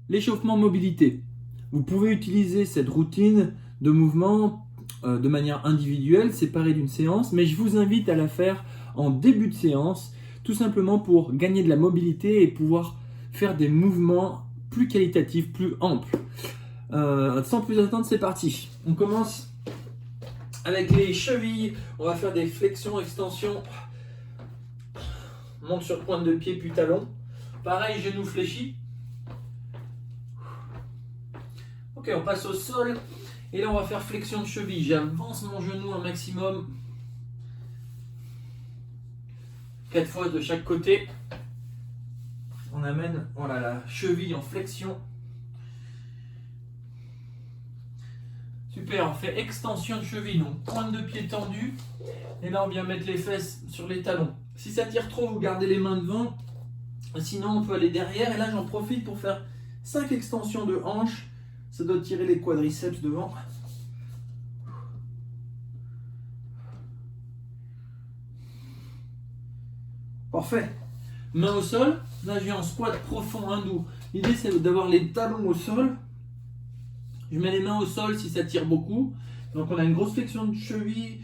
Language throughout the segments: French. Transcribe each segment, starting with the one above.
L'échauffement mobilité. Vous pouvez utiliser cette routine de mouvement de manière individuelle, séparée d'une séance, mais je vous invite à la faire en début de séance, tout simplement pour gagner de la mobilité et pouvoir faire des mouvements plus qualitatifs, plus amples. Sans plus attendre, c'est parti. On commence avec les chevilles. On va faire des flexions, extensions. Monte sur pointe de pied puis talon. Pareil, genou fléchi. Ok, on passe au sol. Et là, on va faire flexion de cheville. J'avance mon genou un maximum. 4 fois de chaque côté. On amène voilà, la cheville en flexion. Super, on fait extension de cheville. Donc, pointe de pied tendue. Et là, on vient mettre les fesses sur les talons. Si ça tire trop, vous gardez les mains devant. Sinon, on peut aller derrière. Et là, j'en profite pour faire 5 extensions de hanches. Ça doit tirer les quadriceps devant. Parfait. Main au sol. Là, je viens en squat profond hindou. L'idée, c'est d'avoir les talons au sol. Je mets les mains au sol si ça tire beaucoup. Donc, on a une grosse flexion de cheville,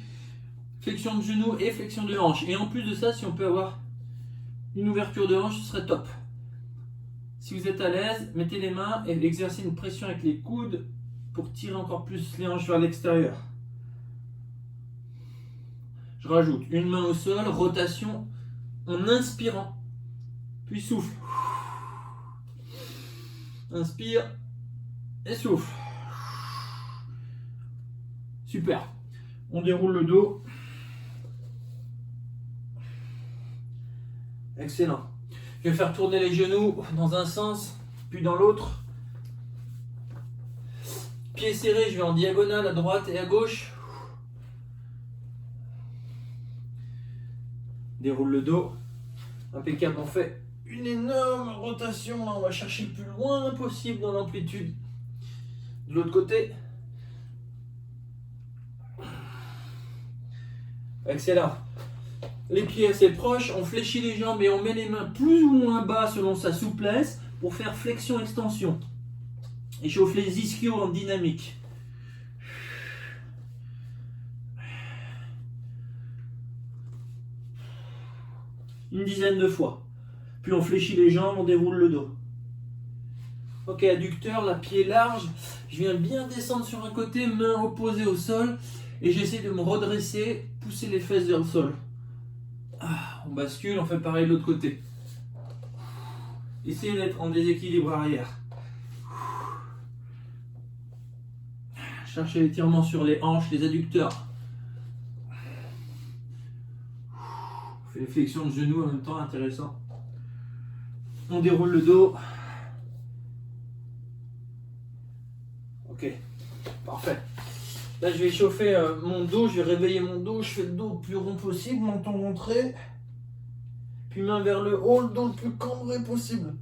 flexion de genou et flexion de hanche. Et en plus de ça, si on peut avoir une ouverture de hanche, ce serait top. Si vous êtes à l'aise, mettez les mains et exercez une pression avec les coudes pour tirer encore plus les hanches vers l'extérieur. Je rajoute une main au sol, rotation en inspirant, puis souffle. Inspire et souffle. Super. On déroule le dos. Excellent. Je vais faire tourner les genoux dans un sens, puis dans l'autre. Pieds serrés, je vais en diagonale à droite et à gauche. Déroule le dos. Impeccable, on fait une énorme rotation. Là, on va chercher le plus loin possible dans l'amplitude. De l'autre côté. Excellent. Les pieds assez proches, on fléchit les jambes et on met les mains plus ou moins bas selon sa souplesse pour faire flexion-extension. Échauffe les ischios en dynamique. Une dizaine de fois. Puis on fléchit les jambes, on déroule le dos. Ok, adducteur, la pied large. Je viens bien descendre sur un côté, main opposée au sol. Et j'essaie de me redresser, pousser les fesses vers le sol. On bascule, on fait pareil de l'autre côté. Essayez d'être en déséquilibre arrière. Cherchez l'étirement sur les hanches, les adducteurs. On fait les flexions de genoux en même temps, intéressant. On déroule le dos. Ok, parfait. Là, je vais échauffer mon dos, je vais réveiller mon dos. Je fais le dos le plus rond possible, menton rentré. Puis main vers le haut, le dos le plus cambré possible.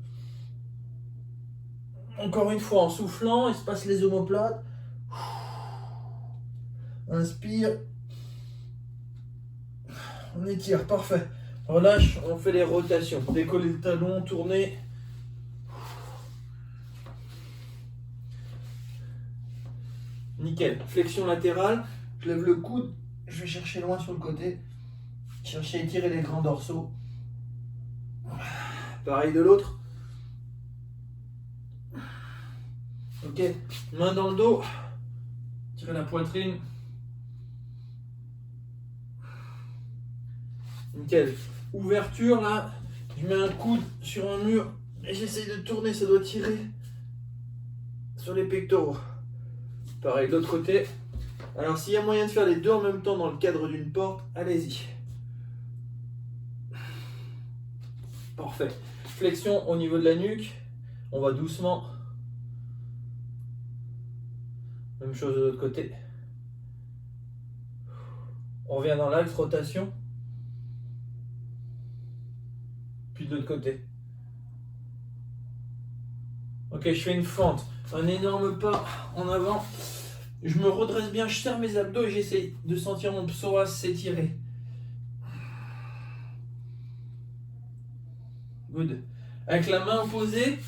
Encore une fois, en soufflant, espace les omoplates. Inspire. On étire, parfait. Relâche, on fait les rotations. Décoller le talon, tourner. Nickel. Flexion latérale. Je lève le coude. Je vais chercher loin sur le côté. Chercher à étirer les grands dorsaux. Pareil de l'autre. Ok. Main dans le dos. Tirez la poitrine. Nickel. Ouverture là. Je mets un coude sur un mur et j'essaye de tourner. Ça doit tirer sur les pectoraux. Pareil de l'autre côté. Alors s'il y a moyen de faire les deux en même temps dans le cadre d'une porte, allez-y. Parfait. Flexion au niveau de la nuque. On va doucement. Même chose de l'autre côté. On revient dans l'axe rotation. Puis de l'autre côté. Ok, je fais une fente. Un énorme pas en avant. Je me redresse bien, je serre mes abdos et j'essaie de sentir mon psoas s'étirer. Good. Avec la main opposée,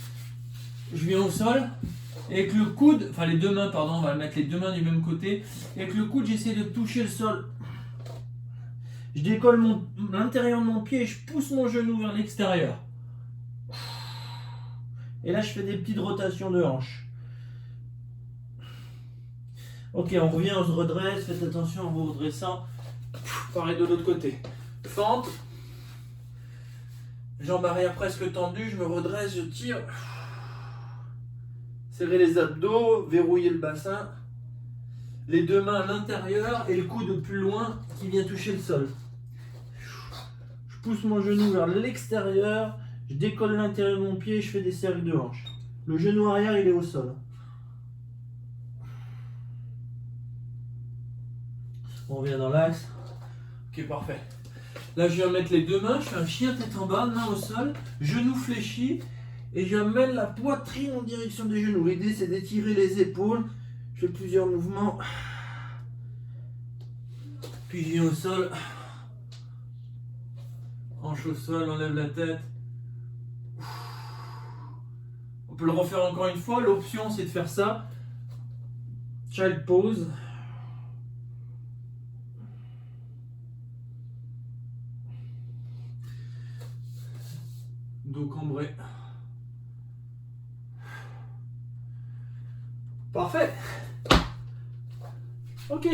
je viens au sol. Et avec le coude, enfin les deux mains, pardon, on va mettre les deux mains du même côté. Et avec le coude, j'essaie de toucher le sol. Je décolle l'intérieur de mon pied et je pousse mon genou vers l'extérieur. Et là, je fais des petites rotations de hanche. Ok, on revient, on se redresse. Faites attention en vous redressant. Pareil de l'autre côté. Fente. Jambes arrière presque tendues. Je me redresse, je tire. Serrez les abdos, verrouillez le bassin. Les deux mains à l'intérieur et le coude plus loin qui vient toucher le sol. Je pousse mon genou vers l'extérieur. Je décolle l'intérieur de mon pied et je fais des cercles de hanche. Le genou arrière, il est au sol. On revient dans l'axe. Ok, parfait. Là, je viens mettre les deux mains. Je fais un chien tête en bas, main au sol, genou fléchi. Et j'amène la poitrine en direction des genoux. L'idée, c'est d'étirer les épaules. Je fais plusieurs mouvements. Puis je viens au sol. Hanche au sol, on lève la tête. On peut le refaire encore une fois. L'option, c'est de faire ça. Child pose. Dos cambré. Parfait. Ok.